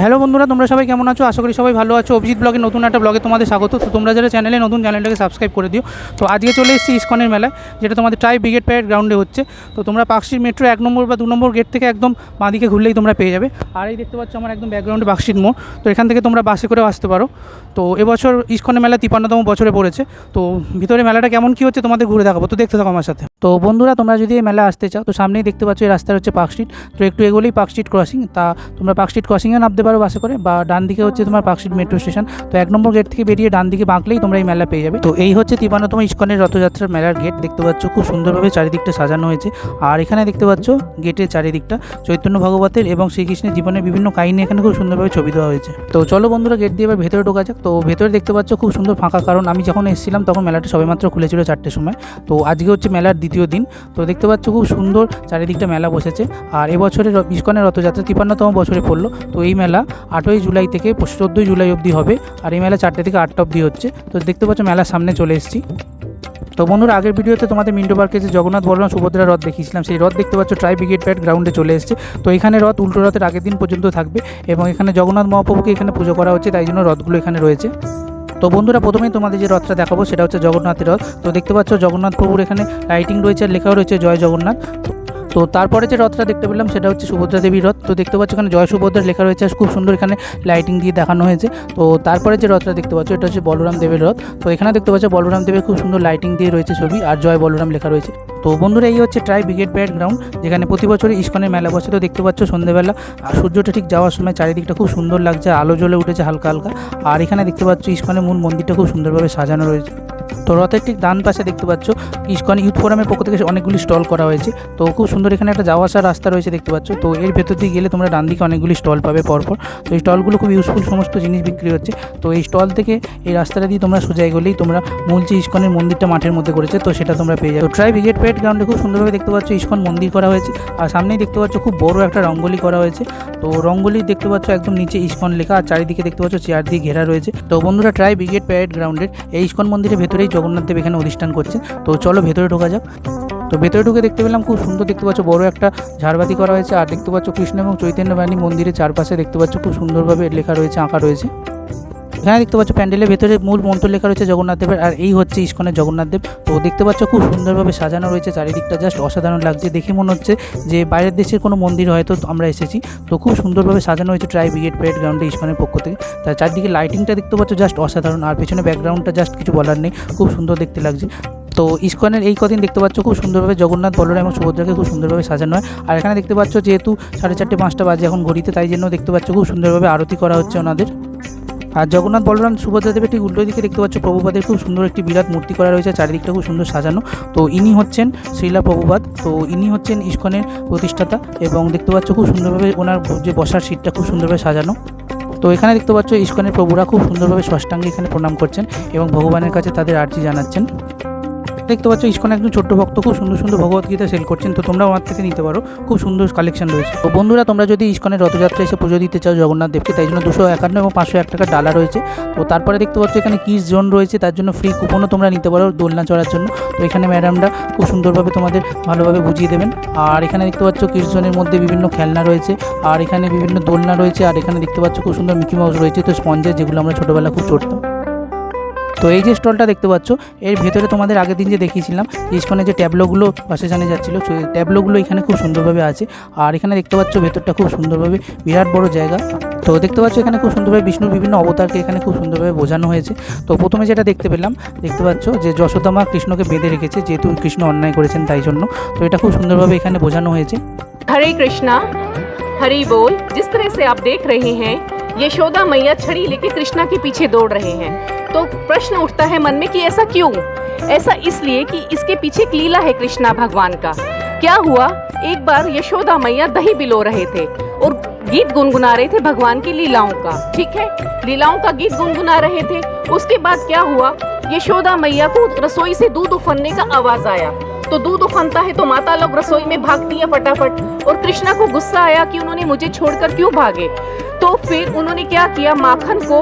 Hello বন্ধুরা, তোমরা সবাই কেমন আছো? আশা করি সবাই ভালো আছো। অভিজিৎ ব্লগে নতুন একটা ব্লগে তোমাদের স্বাগত। তো তোমরা যারা চ্যানেলে নতুন, চ্যানেলটাকে সাবস্ক্রাইব করে দিও। তো আজকে চলে এসেছি ইসকনের মেলায়, যেটা তোমাদের ট্রাই ব্রিগেড প্যারেড গ্রাউন্ডে হচ্ছে। তো তোমরা পার্কস্ট্রিট মেট্রো 1 নম্বর বা 2 নম্বর গেট থেকে একদম বাঁদিকে ঘুরলেই তোমরা পেয়ে যাবে। আর এই দেখতে পাচ্ছ আমার একদম ব্যাকগ্রাউন্ডে পার্কস্ট্রিট মোড়। তো এখান থেকে তোমরা বাসে করেও আসতে পারো। তো এবছর ইসকনের মেলা 53তম বছরে পড়েছে। তো ভিতরে মেলাটা কেমন কী হচ্ছে তোমাদের ঘুরে দেখাবো, তো দেখতে থাকো আমার সাথে। তো বন্ধুরা, তোমরা যদি এই মেলা আসতে চাও তো সামনেই দেখতে পাচ্ছ এই রাস্তাটা হচ্ছে পার্কস্ট্রিট। তো একটু এগোলেই পার্কস্ট্রিট ক্রসিং। তা তোমরা পার্কস্ট্রিট ক্রসিংয়ে নামতে পারো বাসে করে, বা ডান দিকে হচ্ছে তোমার পার্কস্ট্রিট মেট্রো স্টেশন। তো 1 নম্বর গেট থেকে বেরিয়ে ডান দিকে বাঁকলেই তোমরা এই মেলা পেয়ে যাবে। তো এই হচ্ছে 53তম ইসকনের রথযাত্রার মেলার গেট। দেখতে পাচ্ছ খুব সুন্দরভাবে চারিদিকটা সাজানো হয়েছে। আর এখানে দেখতে পাচ্ছ গেটের চারিদিকটা চৈতন্য ভগবতের এবং শ্রীকৃষ্ণের জীবনের বিভিন্ন কাহিনী এখানে খুব সুন্দরভাবে ছবি দেওয়া হয়েছে। তো চলো বন্ধুরা, গেট দিয়ে এবার ভেতরে ঢোকা যাক। তো ভেতরে দেখতে পাচ্ছ খুব সুন্দর ফাঁকা, কারণ আমি যখন এসেছিলাম তখন মেলাটা সবেমাত্র খুলেছিল 4টের সময়। তো আজকে হচ্ছে মেলার দ্বিতীয় দিন। তো দেখতে পাচ্ছ খুব সুন্দর চারিদিকটা মেলা বসেছে। আর এবছরের ইসকনের রথযাত্রা 53তম বছরে পড়লো। তো এই মেলা 8ই জুলাই থেকে 14ই জুলাই অবধি হবে। আর এই মেলা 4টে থেকে 8টা অবধি হচ্ছে। তো দেখতে পাচ্ছ মেলার সামনে চলে এসেছি। তো বন্ধুরা, আগের ভিডিওতে তোমাদের মিন্টো পার্কে যে জগন্নাথ বলরাম সুভদ্রা রথ দেখিয়েছিলাম, সেই রথ দেখতে পাচ্ছ ট্রাই ব্রিগেড প্যারেড গ্রাউন্ডে চলে এসেছে। তো এখানে রথ উল্টো রথের আগের দিন পর্যন্ত থাকবে এবং এখানে জগন্নাথ মহাপ্রভুকে এখানে পুজো করা হচ্ছে, তাই জন্য রথগুলো এখানে রয়েছে। তো বন্ধুরা, প্রথমেই তোমাদের যে রথটা দেখাবো সেটা হচ্ছে জগন্নাথের রথ। তো দেখতে পাচ্ছ জগন্নাথ প্রভুর এখানে লাইটিং রয়েছে আর লেখাও রয়েছে জয় জগন্নাথ। তো তারপরে যে রথটা দেখতে পেলাম সেটা হচ্ছে সুভদ্রা দেবীর রথ। তো দেখতে পাচ্ছ এখানে জয় সুভদ্রা লেখা রয়েছে, খুব সুন্দর এখানে লাইটিং দিয়ে দেখানো হয়েছে। তো তারপরে যে রথটা দেখতে পাচ্ছ এটা হচ্ছে বলরাম দেবের রথ। তো এখানে দেখতে পাচ্ছ বলরাম দেবের খুব সুন্দর লাইটিং দিয়ে রয়েছে ছবি, আর জয় বলরাম লেখা রয়েছে। তো বন্ধুরা, এই হচ্ছে ট্রাই ব্রিগেড প্যারেড গ্রাউন্ড, যেখানে প্রতি বছরই ইসকনের মেলা বসে। তো দেখতে পাচ্ছ সন্ধ্যেবেলা আর সূর্যটা ঠিক যাওয়ার সময় চারিদিকটা খুব সুন্দর লাগছে, আলো জ্বলে উঠেছে হালকা হালকা। আর এখানে দেখতে পাচ্ছ ইসকনের মূল মন্দিরটা খুব সুন্দরভাবে সাজানো রয়েছে। তো রথের ঠিক ডান পাশে দেখতে পাচ্ছ ইসকন ইউথ ফোরামের পক্ষ থেকে অনেকগুলি স্টল করা হয়েছে। তো খুব সুন্দর এখানে একটা যাওয়া আসার রাস্তা রয়েছে দেখতে পাচ্ছ। তো এর ভেতর দিয়ে গেলে তোমরা ডান দিকে অনেকগুলি স্টল পাবে পরপর। তো এই স্টলগুলো খুব ইউজফুল, সমস্ত জিনিস বিক্রি হচ্ছে। তো এই স্টল থেকে এই রাস্তাটা দিয়ে তোমরা সোজা এগোলেই তোমরা মূল যে ইসকনের মন্দিরটা মাঠের মধ্যে করেছে, তো সেটা তোমরা পেয়ে যাবে। তো ট্রাই ব্রিগেড প্যারেড গ্রাউন্ডে খুব সুন্দরভাবে দেখতে পাচ্ছ ইসকন মন্দির করা হয়েছে। আর সামনেই দেখতে পাচ্ছ খুব বড় একটা রঙ্গোলি করা হয়েছে। তো রঙ্গোলি দেখতে পাচ্ছ একদম নিচে ইসকন লেখা, আর চারিদিকে দেখতে পাচ্ছ চেয়ার দিয়ে ঘেরা রয়েছে। তো বন্ধুরা, ট্রাই ব্রিগেড প্যারেড গ্রাউন্ডের এই ইসকন মন্দিরের ভেতরেই জগন্নাথ দেব এখানে অধিষ্ঠান করছে। তো চলো ভেতরে ঢোকা যাক। তো ভেতরে ঢুকে দেখতে পেলাম খুব সুন্দর, দেখতে পাচ্ছ বড় একটা ঝাড়বাতি করা হয়েছে। আর দেখতে পাচ্ছ কৃষ্ণ এবং চৈতন্য বাহিনী মন্দিরের চারপাশে দেখতে পাচ্ছ খুব সুন্দরভাবে লেখা রয়েছে, আঁকা রয়েছে। এখানে দেখতে পাচ্ছ প্যান্ডেলের ভেতরে মূল মন্ত্র লেখা রয়েছে জগন্নাথ দেবের, আর এই হচ্ছে ইসকনের জগন্নাথ দেব। তো দেখতে পাচ্ছ খুব সুন্দরভাবে সাজানো রয়েছে চারিদিকটা, জাস্ট অসাধারণ লাগছে। দেখে মনে হচ্ছে যে বাইরের দেশের কোনো মন্দির হয়তো আমরা এসেছি। তো খুব সুন্দরভাবে সাজানো হয়েছে ট্রাই ব্রিগেড প্যারেড গ্রাউন্ডে ইসকনের পক্ষ থেকে। তার চারদিকে লাইটিংটা দেখতে পাচ্ছ জাস্ট অসাধারণ, আর পেছনে ব্যাকগ্রাউন্ডটা জাস্ট কিছু বলার নেই, খুব সুন্দর দেখতে লাগছে। তো ইসকনের এই কদিন দেখতে পাচ্ছ খুব সুন্দরভাবে জগন্নাথ বলরাম এবং সুভদ্রাকে খুব সুন্দরভাবে সাজানো হয়। আর এখানে দেখতে পাচ্ছ যেহেতু 4:30 5টা বাজে এখন ঘড়িতে, তাই জন্য দেখতে পাচ্ছ খুব সুন্দরভাবে আরতি করা হচ্ছে ওনাদের। আর জগন্নাথ বলরাম সুভদ্রা দেবের ঠিক উল্টো দিকে দেখতে পাচ্ছ প্রভুপাদের খুব সুন্দর একটি বিরাট মূর্তি করা রয়েছে, চারিদিকটা খুব সুন্দর সাজানো। তো ইনি হচ্ছেন শ্রীলা প্রভুপাদ। তো ইনি হচ্ছেন ইসকনের প্রতিষ্ঠাতা, এবং দেখতে পাচ্ছ খুব সুন্দরভাবে ওনার যে বসার সিটটা খুব সুন্দরভাবে সাজানো। তো এখানে দেখতে পাচ্ছ ইসকনের প্রভুরা খুব সুন্দরভাবে ষষ্ঠাঙ্গে এখানে প্রণাম করছেন এবং ভগবানের কাছে তাদের আর্জি জানাচ্ছেন। দেখতে পাচ্ছ ইসকন একজন ছোট্ট ভক্ত খুব সুন্দর সুন্দর ভগবদ্গীতা সেল করছেন। তো তোমরা আমার থেকে নিতে পারো, খুব সুন্দর কালেকশন রয়েছে। তো বন্ধুরা, তোমরা যদি ইসকনের রথযাত্রা এসে পুজো দিতে চাও জগন্নাথ দেবকে, তাই জন্য 251 এবং 501 টাকার ডালা রয়েছে। তো তারপরে দেখতে পাচ্ছ এখানে কিডস জোন রয়েছে, তার জন্য ফ্রি কুপনও তোমরা নিতে পারো দোলনা চড়ার জন্য। তো এখানে ম্যাডামরা খুব সুন্দরভাবে তোমাদের ভালোভাবে বুঝিয়ে দেবেন। আর এখানে দেখতে পাচ্ছ কিডস জোনের মধ্যে বিভিন্ন খেলনা রয়েছে, আর এখানে বিভিন্ন দোলনা রয়েছে। আর এখানে দেখতে পাচ্ছ খুব সুন্দর মিকি মাউস রয়েছে, তো স্পঞ্জের, যেগুলো আমরা ছোটোবেলা খুব চড়তাম। তো এই যে স্টলটা দেখতে পাচ্ছ এর ভেতরে তোমাদের আগের দিন যে দেখিয়েছিলাম ইসকনের যে ট্যাবলোগুলো পাশে জানে যাচ্ছিলো, সেই ট্যাবলোগুলো এখানে খুব সুন্দরভাবে আছে। আর এখানে দেখতে পাচ্ছ ভেতরটা খুব সুন্দরভাবে, বিরাট বড় জায়গা। তো দেখতে পাচ্ছ এখানে খুব সুন্দরভাবে বিষ্ণুর বিভিন্ন অবতারকে এখানে খুব সুন্দরভাবে বোঝানো হয়েছে। তো প্রথমে যেটা দেখতে পেলাম, দেখতে পাচ্ছ যে যশোদা মা কৃষ্ণকে বেঁধে রেখেছে, যেহেতু কৃষ্ণ অন্যায় করেছেন তাই জন্য। তো এটা খুব সুন্দরভাবে এখানে বোঝানো হয়েছে। हरे कृष्णा, हरि बोल। जिस तरह से आप देख रहे हैं यशोदा मैया छड़ी लेके कृष्णा के पीछे दौड़ रहे हैं, तो प्रश्न उठता है मन में कि ऐसा क्यों? ऐसा इसलिए कि इसके पीछे एक लीला है कृष्णा भगवान का। क्या हुआ, एक बार यशोदा मैया दही बिलो रहे थे और गीत गुनगुना रहे थे भगवान की लीलाओं का। ठीक है, लीलाओं का गीत गुनगुना रहे थे। उसके बाद क्या हुआ, यशोदा मैया को रसोई से दूध उफनने का आवाज आया। तो दूध उफनता है तो माता लोग रसोई में भागती है फटाफट, और कृष्णा को गुस्सा आया कि उन्होंने मुझे छोड़कर क्यों भागे। तो फिर उन्होंने क्या किया, माखन को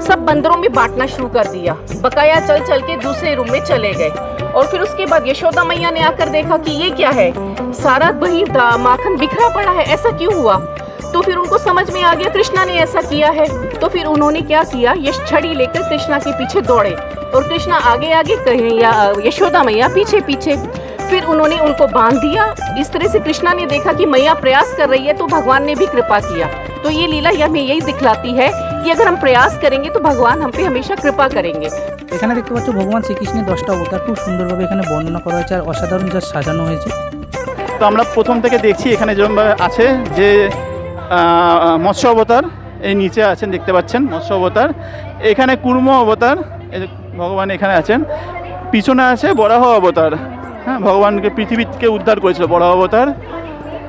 सब बंदरों में बांटना शुरू कर दिया। बकाया चल चल के दूसरे रूम में चले गए। और फिर उसके बाद यशोदा मैया ने आकर देखा कि ये क्या है, सारा दही माखन बिखरा पड़ा है, ऐसा क्यों हुआ। तो फिर उनको समझ में आ गया कृष्णा ने ऐसा किया है, तो फिर उन्होंने क्या किया, ये छड़ी लेकर कृष्णा के पीछे दौड़े और कृष्णा आगे आगे कहे या यशोदा मैया पीछे पीछे। फिर उन्होंने उनको बांध दिया। इस तरह से कृष्णा ने देखा कि मैया प्रयास कर रही है तो भगवान ने भी कृपा किया। तो ये लीला हमें यही दिखलाती है कि अगर हम प्रयास करेंगे तो भगवान हम पे हमेशा कृपा करेंगे। এখানে দেখতে পাচ্ছ ভগবান শ্রীকৃষ্ণের 10টা অবতার খুব সুন্দরভাবে এখানে বর্ণনা করা হয়েছে আর অসাধারণ যা সাজানো হয়েছে। তো আমরা প্রথম থেকে দেখছি এখানে যেরকম আছে যে মৎস্য অবতার, এই নিচে আছেন দেখতে পাচ্ছেন মৎস্য অবতার, এখানে কুর্ম অবতার, এই যে ভগবান এখানে আছেন, পিছনে আছে বরাহ অবতার। হ্যাঁ, ভগবানকে পৃথিবীকে উদ্ধার করেছিল বরাহ অবতার।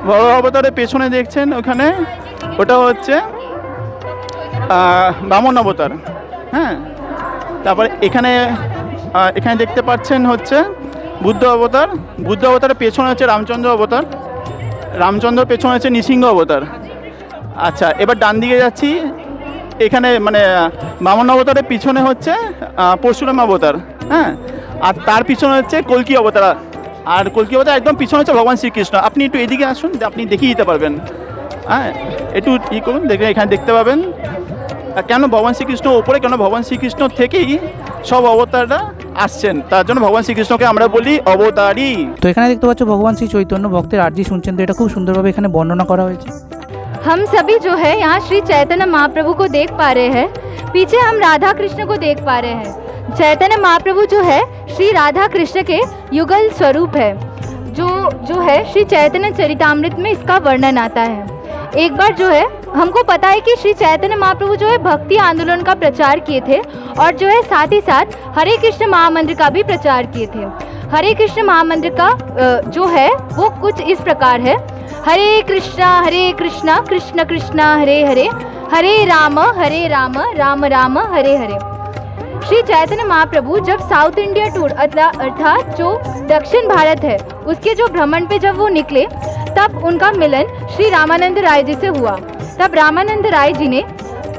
বরাহ অবতারের পেছনে দেখছেন ওখানে, ওটা হচ্ছে বামন অবতার। হ্যাঁ, তারপরে এখানে এখানে দেখতে পাচ্ছেন হচ্ছে বুদ্ধ অবতার। বুদ্ধ অবতারের পেছনে হচ্ছে রামচন্দ্র অবতার, রামচন্দ্র পেছনে হচ্ছে নৃসিংহ অবতার। আচ্ছা, এবার ডান দিকে যাচ্ছি, এখানে মানে বামন অবতারের পিছনে হচ্ছে পরশুরাম অবতার। হ্যাঁ, আর তার পিছনে হচ্ছে কল্কি অবতার, আর কল্কি অবতার একদম পিছনে হচ্ছে ভগবান শ্রীকৃষ্ণ। আপনি একটু এদিকে আসুন, আপনি দেখিয়ে দিতে পারবেন। হ্যাঁ, একটু ই করুন, দেখে এখানে দেখতে পাবেন কেন ভগবান শ্রীকৃষ্ণ ওপরে, কেন ভগবান শ্রীকৃষ্ণ থেকেই সব অবতাররা আসছেন, তার জন্য ভগবান শ্রীকৃষ্ণকে আমরা বলি অবতারী। তো এখানে দেখতে পাচ্ছ ভগবান শ্রী চৈতন্য ভক্তের আরজি শুনছেন, তো এটা খুব সুন্দরভাবে এখানে বর্ণনা করা হয়েছে। हम सभी जो है यहाँ श्री चैतन्य महाप्रभु को देख पा रहे हैं, पीछे हम राधा कृष्ण को देख पा रहे हैं। चैतन्य महाप्रभु जो है श्री राधा कृष्ण के युगल स्वरूप है, जो है श्री चैतन्य चरितामृत में इसका वर्णन आता है। एक बार जो है हमको पता है कि श्री चैतन्य महाप्रभु जो है भक्ति आंदोलन का प्रचार किए थे और जो है साथ ही साथ हरे कृष्ण महामंत्र का भी प्रचार किए थे। हरे कृष्ण महामंत्र का जो है वो कुछ इस प्रकार है, हरे कृष्णा कृष्ण कृष्ण हरे हरे, हरे राम राम राम हरे हरे। श्री चैतन्य महाप्रभु जब साउथ इंडिया टूर अर्थात जो दक्षिण भारत है उसके जो भ्रमण पे जब वो निकले, तब उनका मिलन श्री रामानंद राय जी से हुआ। तब रामानंद राय जी ने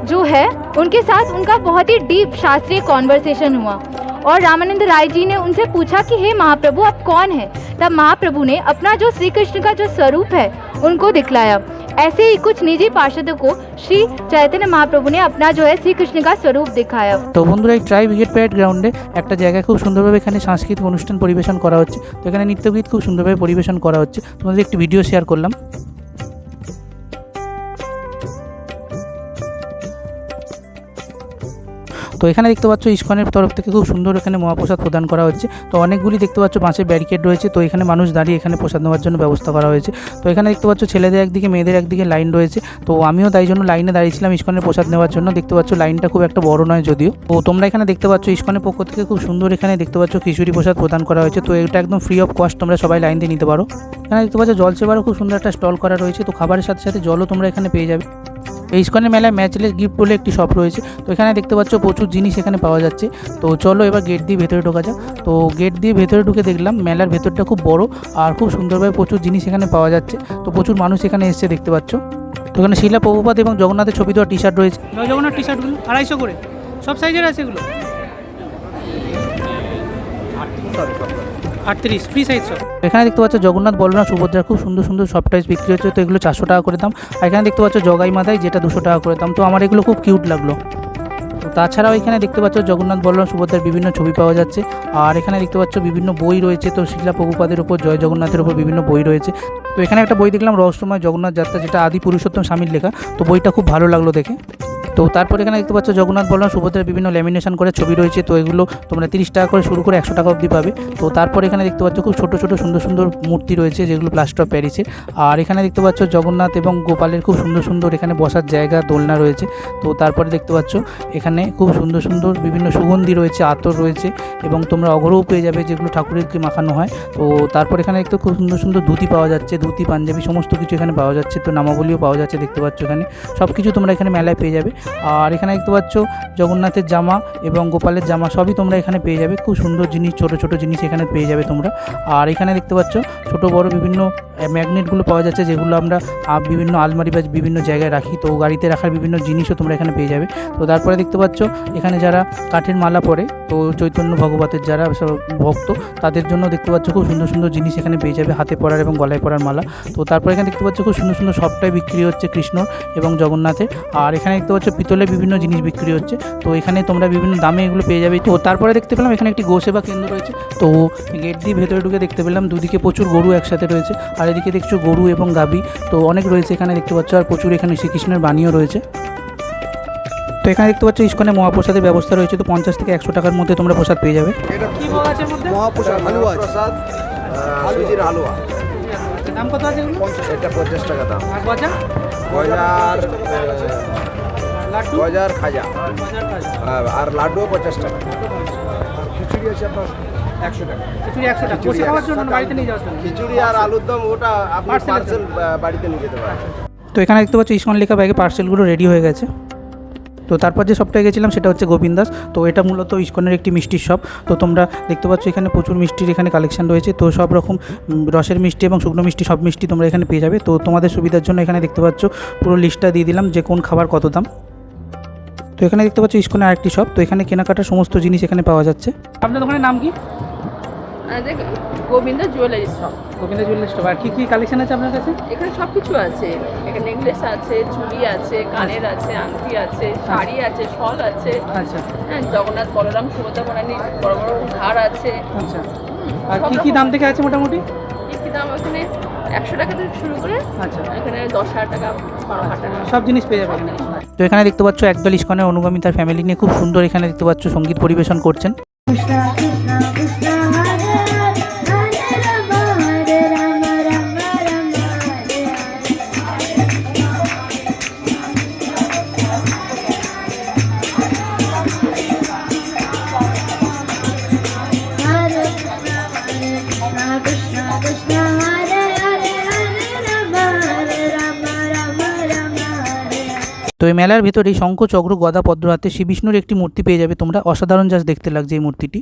जो है उनके साथ उनका बहुत ही डीप शास्त्रीय कॉन्वर्सेशन हुआ और रामानंद राय जी ने उनसे पूछा कि हे महाप्रभु आप कौन हैं। तब महाप्रभु ने अपना जो श्री कृष्ण का जो स्वरूप है उनको दिखलाया। ऐसे ही कुछ निजी पार्षदों को श्री चैतन्य महाप्रभु ने अपना जो है श्री कृष्ण का स्वरूप दिखाया। তো বন্ধুরা, এই ট্রাই ব্রিগেড প্যারেড গ্রাউন্ডে একটা জায়গায় খুব সুন্দরভাবে এখানে সাংস্কৃতিক অনুষ্ঠান পরিবেশন করা হচ্ছে। তো এখানে নৃত্যগীত খুব সুন্দরভাবে পরিবেশন করা হচ্ছে, তোমাদের একটি ভিডিও শেয়ার করলাম। তো এখানে দেখতে পাচ্ছ ইসকনের তরফ থেকে খুব সুন্দর এখানে মহাপ্রসাদ প্রদান করা হচ্ছে। তো অনেকগুলি দেখতে পাচ্ছ বাঁশের ব্যারিকেড রয়েছে, তো এখানে মানুষ দাঁড়িয়ে এখানে প্রসাদ নেওয়ার জন্য ব্যবস্থা করা হয়েছে। তো এখানে দেখতে পাচ্ছ ছেলেদের একদিকে মেয়েদের একদিকে লাইন রয়েছে, তো আমিও তাই জন্য লাইনে দাঁড়িয়েছিলাম ইসকনের প্রসাদ নেওয়ার জন্য। দেখতে পাচ্ছ লাইনটা খুব একটা বড় নয় যদিও। তো তোমরা এখানে দেখতে পাচ্ছ ইসকনের পক্ষ থেকে খুব সুন্দর এখানে দেখতে পাচ্ছ খিচুড়ি প্রসাদ প্রদান করা হয়েছে। তো এটা একদম ফ্রি অফ কস্ট, তোমরা সবাই লাইন দিয়ে নিতে পারো। এখানে দেখতে পাচ্ছ জল সেবারও খুব সুন্দর একটা স্টল করা রয়েছে, তো খাবারের সাথে সাথে জলও তোমরা এখানে পেয়ে যাবে। এই ইসকনের মেলায় ম্যাচলেস গিফট বলে একটি শপ রয়েছে, তো এখানে দেখতে পাচ্ছ প্রচুর জিনিস এখানে পাওয়া যাচ্ছে। তো চলো এবার গেট দিয়ে ভেতরে ঢোকা যাক। তো গেট দিয়ে ভেতরে ঢুকে দেখলাম মেলার ভেতরটা খুব বড় আর খুব সুন্দরভাবে প্রচুর জিনিস এখানে পাওয়া যাচ্ছে। তো প্রচুর মানুষ এখানে এসছে দেখতে পাচ্ছ। তো এখানে শিলা প্রভুপাদ এবং জগন্নাথের ছবি দেওয়া টি শার্ট রয়েছে। জগন্নাথ টি শার্টগুলো 250 করে, সব সাইজের আছে এগুলো, 38 ফ্রি সাইজ সব। এখানে দেখতে পাচ্ছ জগন্নাথ বলরাম সুভদ্রার খুব সুন্দর সুন্দর সব টাইস বিক্রি হচ্ছে, তো এগুলো 400 টাকা করে দাম। আর এখানে দেখতে পাচ্ছ জগাই মাথায়, যেটা 200 টাকা করে দাম। তো আমার এগুলো খুব কিউট লাগলো। তো তাছাড়াও এখানে দেখতে পাচ্ছ জগন্নাথ বলরাম সুভদ্রার বিভিন্ন ছবি পাওয়া যাচ্ছে। আর এখানে দেখতে পাচ্ছ বিভিন্ন বই রয়েছে, তো শিলা প্রভুপাদের উপর, জয় জগন্নাথের উপর বিভিন্ন বই রয়েছে। তো এখানে একটা বই দেখলাম রহস্যময় জগন্নাথ যাত্রা, যেটা আদি পুরুষোত্তম স্বামীর লেখা, তো বইটা খুব ভালো লাগলো দেখে। তো তারপর এখানে দেখতে পাচ্ছ জগন্নাথ বলরাম সুভদ্রার বিভিন্ন ল্যামিনেশন করে ছবি রয়েছে, তো এগুলো তোমরা 30 টাকা করে শুরু করে 100 টাকা অবধি পাবে। তো তারপর এখানে দেখতে পাচ্ছ খুব ছোটো ছোটো সুন্দর সুন্দর মূর্তি রয়েছে, যেগুলো প্লাস্টার অফ প্যারিসের। আর এখানে দেখতে পাচ্ছ জগন্নাথ এবং গোপালের খুব সুন্দর সুন্দর এখানে বসার জায়গা, দোলনা রয়েছে। তো তারপরে দেখতে পাচ্ছ এখানে খুব সুন্দর সুন্দর বিভিন্ন সুগন্ধি রয়েছে, আতর রয়েছে এবং তোমরা অগরও পেয়ে যাবে, যেগুলো ঠাকুরকে মাখানো হয়। তো তারপর এখানে দেখতে খুব সুন্দর সুন্দর ধুতি পাওয়া যাচ্ছে, ধুতি পাঞ্জাবি সমস্ত কিছু এখানে পাওয়া যাচ্ছে। তো নামাবলিও পাওয়া যাচ্ছে দেখতে পাচ্ছ, এখানে সব কিছু তোমরা এখানে মেলায় পেয়ে যাবে। আর এখানে দেখতে পাচ্ছ জগন্নাথের জামা এবং গোপালের জামা সবই তোমরা এখানে পেয়ে যাবে। খুব সুন্দর জিনিস, ছোট ছোট জিনিস এখানে পেয়ে যাবে তোমরা। আর এখানে দেখতে পাচ্ছ ছোট বড় বিভিন্ন ম্যাগনেটগুলো পাওয়া যাচ্ছে, যেগুলো আমরা বিভিন্ন আলমারি বা বিভিন্ন জায়গায় রাখি, তো গাড়িতে রাখার বিভিন্ন জিনিসও তোমরা এখানে পেয়ে যাবে। তো তারপরে দেখতে পাচ্ছ এখানে যারা কাঠের মালা পরে, তো চৈতন্য ভগবতের যারা সব ভক্ত, তাদের জন্য দেখতে পাচ্ছ খুব সুন্দর সুন্দর জিনিস এখানে পেয়ে যাবে, হাতে পরার এবং গলায় পরার মালা। তো তারপরে এখানে দেখতে পাচ্ছ খুব সুন্দর সুন্দর সবটাই বিক্রি হচ্ছে কৃষ্ণ এবং জগন্নাথের। আর এখানে দেখতে পাচ্ছ পিতলের বিভিন্ন জিনিস বিক্রি হচ্ছে, তো এখানে তোমরা বিভিন্ন দামে এগুলো পেয়ে যাবে। তো তারপরে দেখতে পেলাম এখানে একটি গোসেবা কেন্দ্র রয়েছে। তো গেট দিয়ে ভেতরে ঢুকে দেখতে পেলাম দুদিকে প্রচুর গরু একসাথে রয়েছে, আর এদিকে দেখছো গরু এবং গাভী তো অনেক রয়েছে এখানে দেখতে পাচ্ছ, আর প্রচুর এখানে শ্রীকৃষ্ণের বাণীও রয়েছে। তো এখানে দেখতে পাচ্ছ ইস্কনে মহাপ্রসাদের ব্যবস্থা রয়েছে, তো 50 থেকে 100 টাকার মধ্যে তোমরা প্রসাদ পেয়ে যাবে। কি ভোগ আছে এর মধ্যে? মহাপ্রসাদ হালুয়া প্রসাদ সুজির হালুয়া। দাম কত আছে এগুলো? এটা 50 টাকা দাম। আর গজা? গজার লাড্ডু? গজার খাজা গজার খাজা। আর লাড্ডুও 50 টাকা। আর খিচুড়ি আছে আপনার 100 টাকা। খিচুড়ি 100 টাকা বসে খাওয়ার জন্য, বাড়িতে নিয়ে যাওয়ার জন্য? খিচুড়ি আর আলুর দম ওটা আপনি Parcel পার্সেল বাড়িতে নিয়ে যেতে পারেন। তো এখানে দেখতে পাচ্ছ ইস্কন লেখা ব্যাগে পার্সেলগুলো রেডি হয়ে গেছে। তো তারপর যে শপটায় গেছিলাম সেটা হচ্ছে গোবিন্দাস। তো এটা মূলত ইস্কনের একটি মিষ্টির শপ। তো তোমরা দেখতে পাচ্ছ এখানে প্রচুর মিষ্টির এখানে কালেকশন রয়েছে, তো সব রকম রসের মিষ্টি এবং শুকনো মিষ্টি সব মিষ্টি তোমরা এখানে পেয়ে যাবে। তো তোমাদের সুবিধার জন্য এখানে দেখতে পাচ্ছ পুরো লিস্টটা দিয়ে দিলাম যে কোন খাবার কত দাম। তো এখানে দেখতে পাচ্ছ ইস্কনের আরেকটি শপ, তো এখানে কেনাকাটার সমস্ত জিনিস এখানে পাওয়া যাচ্ছে। আপনার দোকানের নাম কি? Gobinda jewellery shop. Govinda jewellery shop. আর কী কী কালেকশন আছে আপনার কাছে? এখানে সব কিছু আছে, এখানে নেকলেস আছে, চুড়ি আছে, কানের আছে, আংটি আছে, শাড়ি আছে, শল আছে, আচ্ছা হ্যাঁ, জগন্নাথ বলরাম সুভদ্রা বনানী বড় বড় হার আছে। আচ্ছা। আর কী কী দাম থেকে আছে মোটামুটি? কি দাম এখানে 100 টাকা থেকে শুরু করে আচ্ছা, এখানে 10,000 টাকা 12,000 টাকা সব জিনিস পেয়ে যাবে এখানে। তো এখানে দেখতে পাচ্ছ একদল ইস্কনের অনুগামী তার ফ্যামিলি নিয়ে খুব সুন্দর এখানে দেখতে পাচ্ছ সঙ্গীত পরিবেশন করছেন। তো এই মেলার ভিতরেই শঙ্খ চক্র গদা পদ্ম হাতে শ্রী বিষ্ণুর একটি মূর্তি পেয়ে যাবে তোমরা। অসাধারণ জাস্ট দেখতে লাগছে এই মূর্তিটি।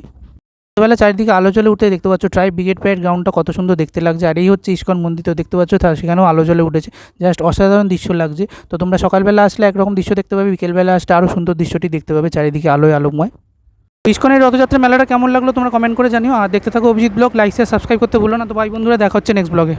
বেলা চারিদিকে আলো জ্বলে উঠতে দেখতে পাচ্ছ ট্রাইব ব্রিগেড প্যারেড গ্রাউন্ডটা কত সুন্দর দেখতে লাগছে। আর এই হচ্ছে ইস্কন মন্দির, তো দেখতে পাচ্ছ সেখানেও আলো জ্বলে উঠেছে, জাস্ট অসাধারণ দৃশ্য লাগছে। তো তোমরা সকালবেলা আসলে একরকম দৃশ্য দেখতে পাবে, বিকেলবেলা আসলে আরও সুন্দর দৃশ্যটি দেখতে পাবে, চারিদিকে আলোয় আলোময়। ইস্কনের রথযাত্রা মেলাটা কেমন লাগলো তোমরা কমেন্ট করে জানিও। আর দেখতে থাকো Abhijit blog, like share subscribe করতে ভুলো না। তো ভাই বন্ধুরা দেখা হচ্ছে নেক্সট ব্লগে।